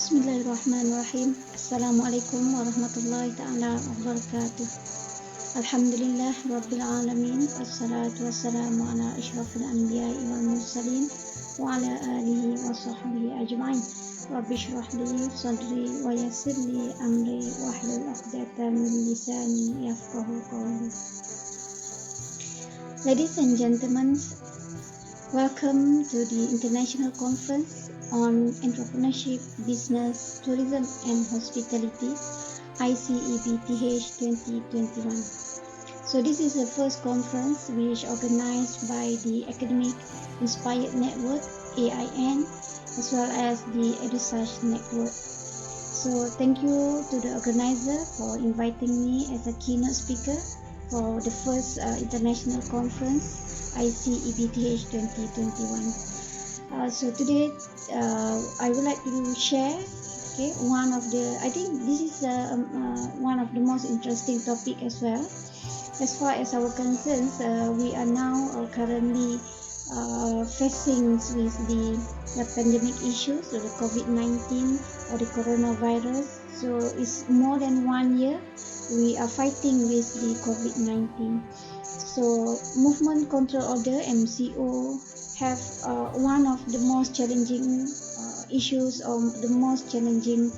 Bismillahirrahmanirrahim. Assalamualaikum warahmatullahi ta'ala wabarakatuh. Alhamdulillah Rabbil Alamin. Wassalatu wassalamu ala ashrafil anbiya'i wal mursalin wa ala alihi wa sahbihi ajma'in. Rabbi shrah li sadri wa yassir li amri wahlul 'uqdatam min lisani yafqahu qawli. Ladies and gentlemen, welcome to the International Conference on Entrepreneurship, Business, Tourism and Hospitality, Icebth 2021. So this is the first conference which organized by the Academic Inspired Network, AIN, as well as the EduSearch Network. So thank you to the organizer for inviting me as a keynote speaker for the first international conference, Icebth 2021. So today I would like to share one of the, I think this is one of the most interesting topic as well. As far as our concerns, we are now currently facing with the pandemic issues, or the COVID-19 or the coronavirus. So it's more than 1 year we are fighting with the COVID-19. So Movement Control Order, MCO, have one of the most challenging issues, or the most challenging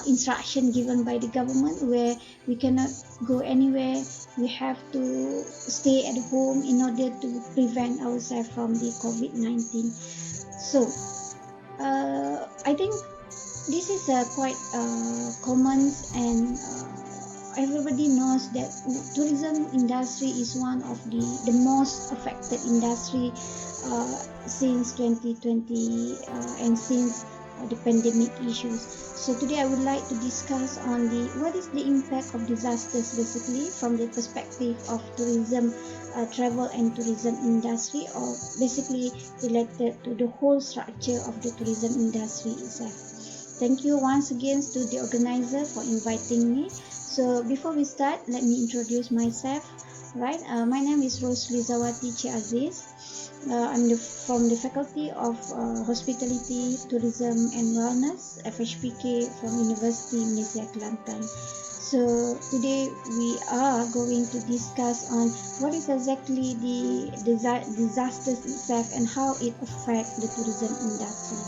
instruction given by the government, where we cannot go anywhere. We have to stay at home in order to prevent ourselves from the COVID-19. So I think this is quite common, and everybody knows that tourism industry is one of the most affected industry since 2020 and since the pandemic issues. So today I would like to discuss on what is the impact of disasters, basically from the perspective of tourism, travel and tourism industry, or basically related to the whole structure of the tourism industry itself. Thank you once again to the organizer for inviting me. So before we start, let me introduce myself. Right, my name is Roslizawati Aziz. I'm from the Faculty of Hospitality, Tourism and Wellness, FHPK, from University Malaysia Kelantan. So today we are going to discuss on what is exactly the disasters itself and how it affects the tourism industry.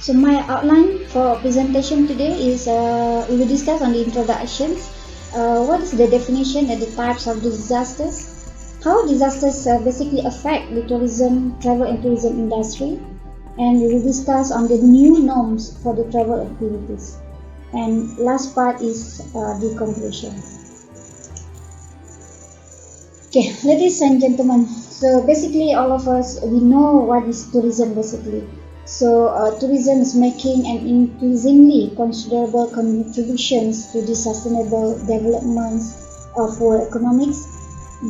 So my outline for presentation today is we will discuss on the introductions. What is the definition and the types of the disasters? How disasters basically affect the tourism, travel and tourism industry, and we will discuss on the new norms for the travel activities. And last part is the conclusion. Okay, ladies and gentlemen. So basically, all of us, we know what is tourism basically. So tourism is making an increasingly considerable contributions to the sustainable developments of world economics.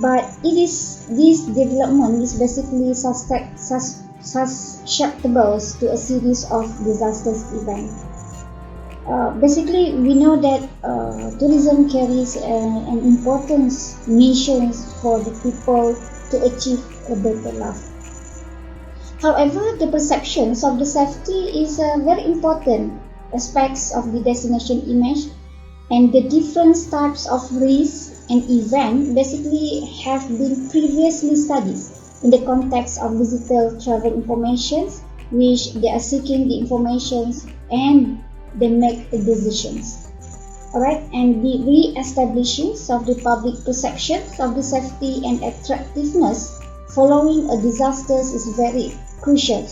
But this development is basically susceptible to a series of disasters events. Basically, we know that tourism carries an important mission for the people to achieve a better life. However, the perceptions of the safety is very important aspects of the destination image, and the different types of risks and events basically have been previously studied in the context of visitor travel information, which they are seeking the information and they make the decisions. Alright, and the re-establishing of the public perceptions of the safety and attractiveness following a disaster is very crucial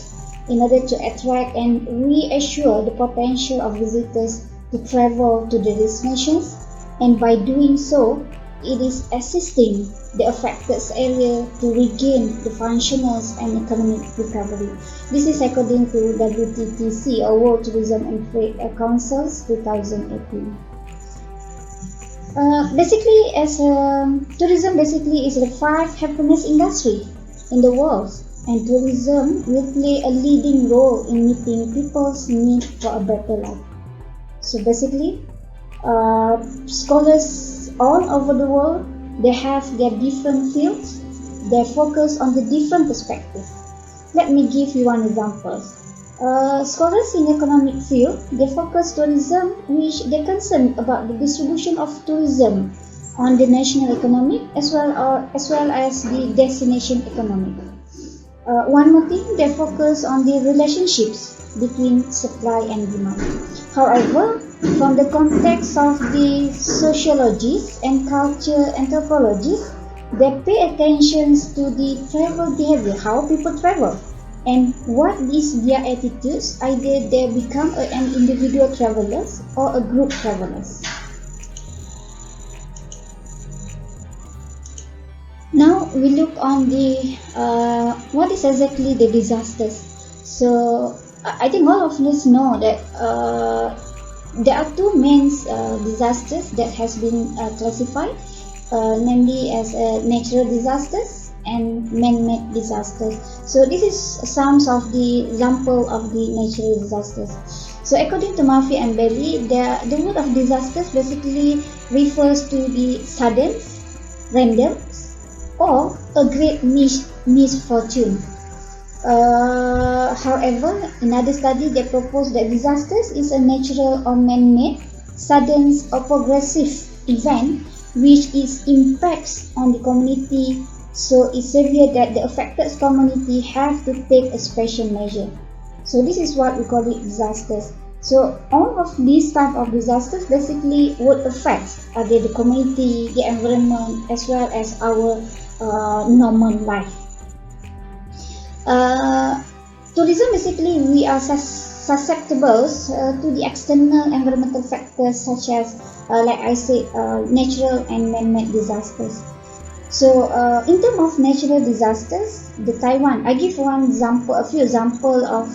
in order to attract and reassure the potential of visitors to travel to the destinations, and by doing so, it is assisting the affected area to regain the functional and economic recovery. This is according to WTTC, or World Tourism and Trade Council's 2018. Basically, as tourism basically is the 5th happiness industry in the world, and tourism will play a leading role in meeting people's need for a better life. So basically, scholars all over the world, they have their different fields, they focus on the different perspectives. Let me give you one example. Scholars in economic field, they focus tourism, which they concern about the distribution of tourism on the national economic as well as the destination economic. One more thing, they focus on the relationships between supply and demand. However, from the context of the sociologists and culture anthropologists, they pay attention to the travel behavior, how people travel, and what is their attitudes, either they become an individual travelers or a group travelers. Now we look on the what is exactly the disasters. So I think all of us know that there are two main disasters that has been classified, namely as natural disasters and man-made disasters. So this is some of the example of the natural disasters. So according to Murphy and Bailey, the word of disasters basically refers to the sudden, random, or a great misfortune. However, another study they proposed that disasters is a natural or man-made, sudden or progressive event which is impacts on the community so it's severe that the affected community have to take a special measure. So this is what we call it disasters. So all of these type of disasters basically would affect the community, the environment, as well as our normal life. Tourism basically we are susceptible to the external environmental factors such as like I said, natural and man-made disasters. So in terms of natural disasters, the Taiwan, I give a few example of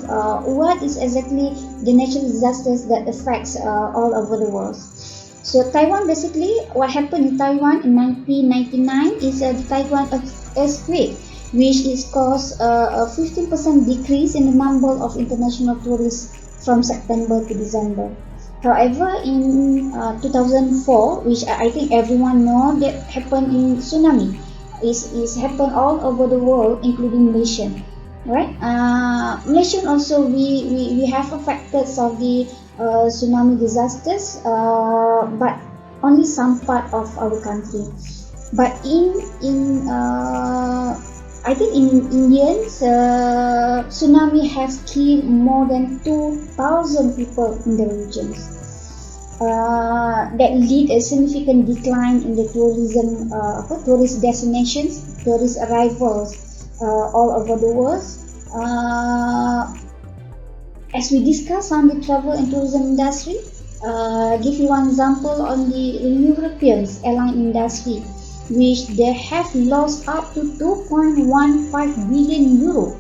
what is exactly the natural disasters that affects all over the world. So Taiwan, basically what happened in Taiwan in 1999 is the Taiwan earthquake, which is caused a 15% decrease in the number of international tourists from September to December. However, in 2004, which I think everyone know, that happened in tsunami. Is happened all over the world, including Malaysia. Right? Malaysia also we have affected of the tsunami disasters, but only some part of our country. But in I think in Indians, tsunami has killed more than 2,000 people in the regions. That lead a significant decline in the tourism, tourist destinations, tourist arrivals all over the world. As we discuss on the travel and tourism industry, give you one example on the European airline industry, which they have lost up to 2.15 billion euro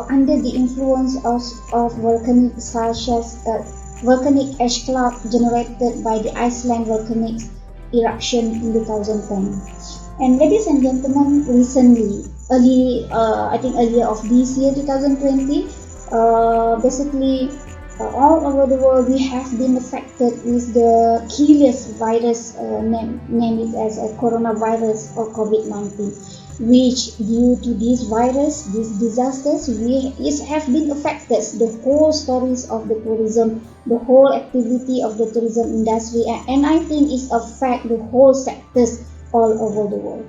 under the influence of volcanic such as volcanic ash cloud generated by the Iceland volcanic eruption in 2010. And ladies and gentlemen, recently, earlier of this year 2020, basically all over the world we have been affected with the killers virus, named it as a coronavirus or COVID-19, which due to this virus, these disasters, have been affected the whole stories of the tourism, the whole activity of the tourism industry, and I think it's affect the whole sectors all over the world.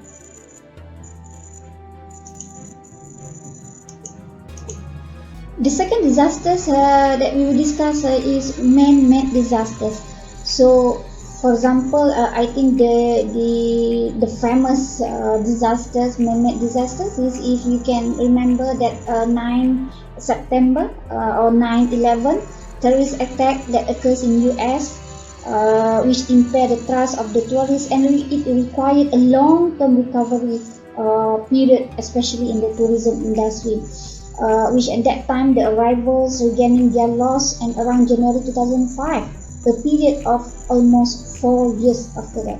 The second disasters that we will discuss is man-made disasters. So, for example, I think the famous disasters, man-made disasters, is if you can remember that 9 September or 9/11 terrorist attack that occurs in US, which impaired the trust of the tourists, and it required a long-term recovery period, especially in the tourism industry. Which at that time the arrivals regaining their loss, and around January 2005, a period of almost 4 years after that.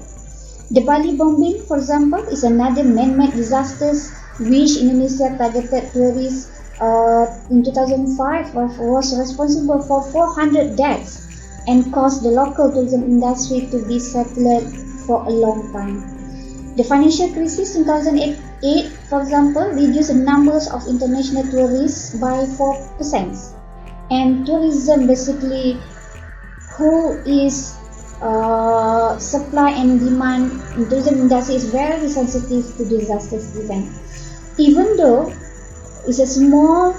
The Bali bombing, for example, is another man-made disaster which Indonesia targeted tourists in 2005 was responsible for 400 deaths and caused the local tourism industry to be settled for a long time. The financial crisis in 2008, for example, reduced the numbers of international tourists by 4%. And tourism basically, who is supply and demand in tourism industry is very sensitive to disasters event. Even though it's a small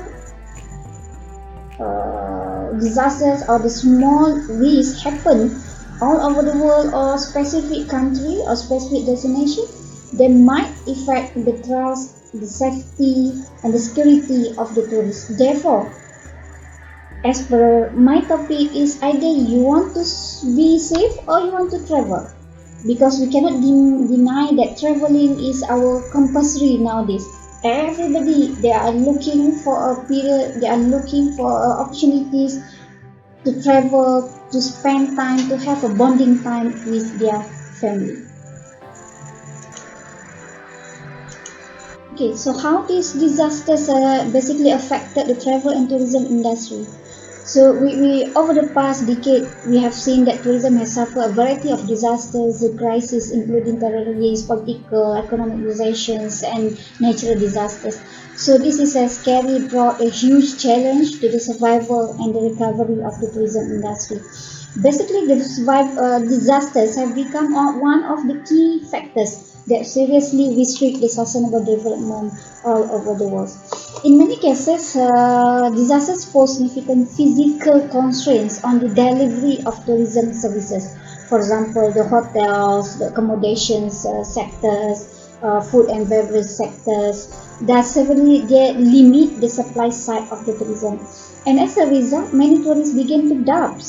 disasters or the small risks happen all over the world or specific country or specific destination, they might affect the trust, the safety, and the security of the tourists. Therefore, as per my topic is either you want to be safe or you want to travel, because we cannot deny that traveling is our compulsory nowadays. Everybody, they are looking for a period, they are looking for opportunities to travel, to spend time, to have a bonding time with their family. Okay, so how these disasters basically affected the travel and tourism industry? So we over the past decade, we have seen that tourism has suffered a variety of disasters, crises, including terrorism, political, economic recessions, and natural disasters. So this is a scary, brought a huge challenge to the survival and the recovery of the tourism industry. Basically, the disasters have become one of the key factors that seriously restrict the sustainable development all over the world. In many cases, disasters pose significant physical constraints on the delivery of tourism services. For example, the hotels, the accommodations sectors, food and beverage sectors, that severely they limit the supply side of the tourism. And as a result, many tourists begin to doubt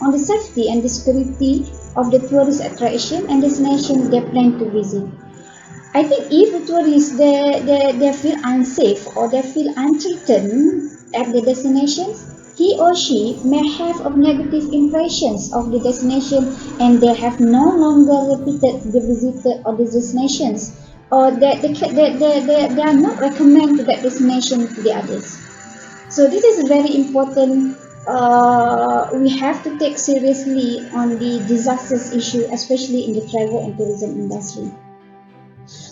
on the safety and the security of the tourist attraction and destination they plan to visit. I think if the tourists they feel unsafe or they feel untreated at the destinations, he or she may have a negative impressions of the destination and they have no longer repeated the visit or the destinations, or they are not recommend to that destination to the others. So this is very important. We have to take seriously on the disasters issue, especially in the travel and tourism industry.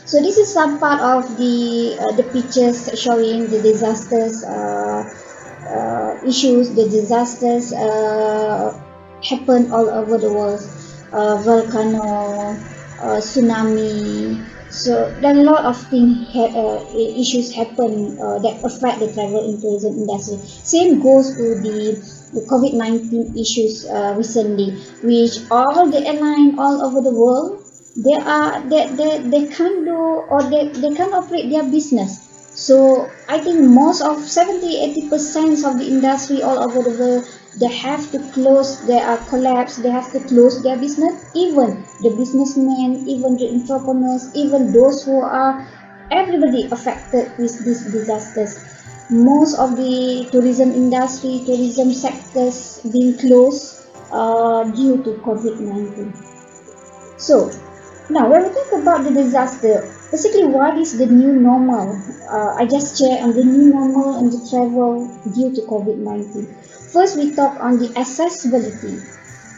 So this is some part of the pictures showing the disasters issues. The disasters happen all over the world. Volcano, tsunami. So there are a lot of issues happen that affect the travel and tourism industry. Same goes to the COVID-19 issues recently, which all the airline all over the world they can't do or they can't operate their business. So I think most of 70-80% of the industry all over the world, they have to close, they are collapsed, they have to close their business. Even the businessmen, even the entrepreneurs, even those who are everybody affected with these disasters. Most of the tourism industry, tourism sectors being closed due to COVID-19. So now, when we talk about the disaster, basically what is the new normal? I just share on the new normal and the travel due to COVID-19. First, we talk on the accessibility.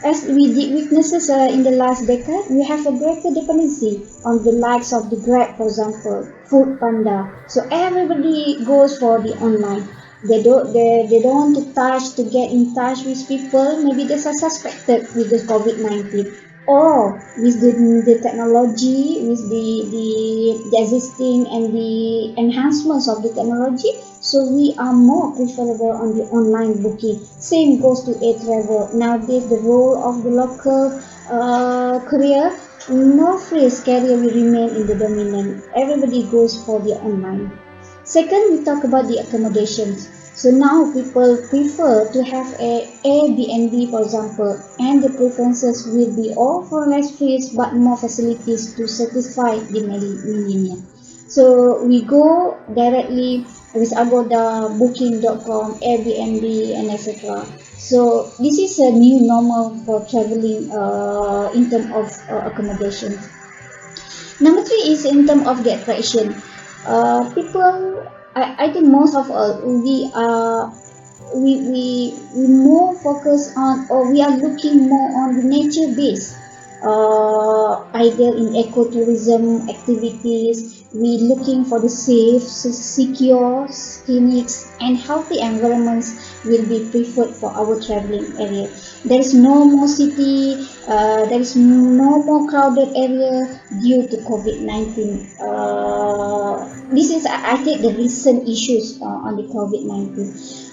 As we did witnesses in the last decade, we have a greater dependency on the likes of the Grab, for example, Food Panda. So everybody goes for the online. They don't want to touch to get in touch with people. Maybe they are suspected with the COVID-19, or with the technology, with the existing and the enhancements of the technology, so we are more preferable on the online booking. Same goes to air travel. Nowadays, the role of the local courier, no phrase carrier will remain in the dominant. Everybody goes for the online. Second, we talk about the accommodations. So now people prefer to have a Airbnb, for example, and the preferences will be all for less fees but more facilities to satisfy the millennial. So we go directly with Agoda, Booking.com, Airbnb, and etc. So this is a new normal for traveling in terms of accommodation. Number three is in terms of the attraction. People, I think most of all, we are we more focus on, or we are looking more on the nature based idle in ecotourism activities. We looking for the safe, secure, scenic, and healthy environments will be preferred for our traveling area. There is no more city, there is no more crowded area due to COVID-19. This is, I think, the recent issues on the COVID-19.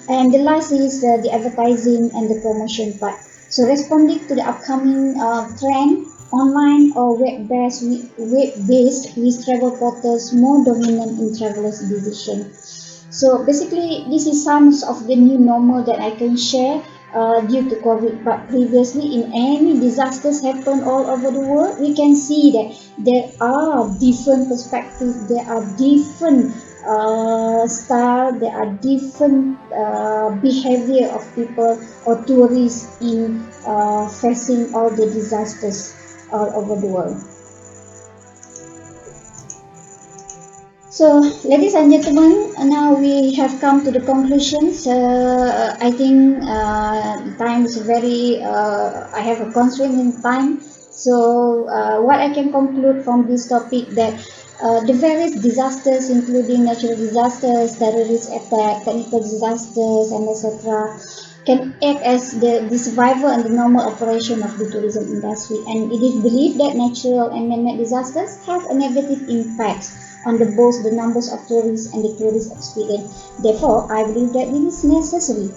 And the last is the advertising and the promotion part. So responding to the upcoming trend, online or web-based with travel portals more dominant in travelers' decision. So basically, this is some of the new normal that I can share due to COVID. But previously, in any disasters happen all over the world, we can see that there are different perspectives, there are different style, there are different behavior of people or tourists in facing all the disasters all over the world. So, ladies and gentlemen, now we have come to the conclusions. I think time is very, I have a constraint in time. So, what I can conclude from this topic that the various disasters, including natural disasters, terrorist attack, technical disasters, and etc., can act as the survival and the normal operation of the tourism industry. And it is believed that natural and man-made disasters have a negative impact on both the numbers of tourists and the tourist experience. Therefore, I believe that it is necessary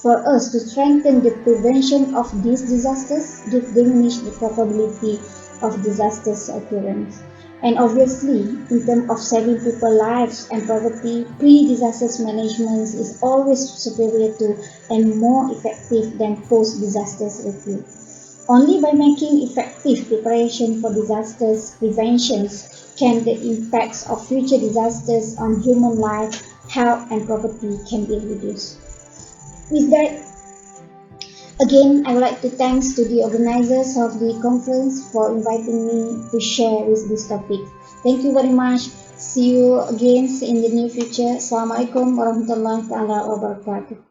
for us to strengthen the prevention of these disasters to diminish the probability of disasters occurrence. And obviously, in terms of saving people's lives and property, pre-disasters management is always superior to and more effective than post-disasters review. Only by making effective preparation for disasters preventions can the impacts of future disasters on human life, health, and property can be reduced. With that, again, I would like to thanks to the organizers of the conference for inviting me to share with this topic. Thank you very much. See you again in the near future. Assalamualaikum warahmatullahi wabarakatuh.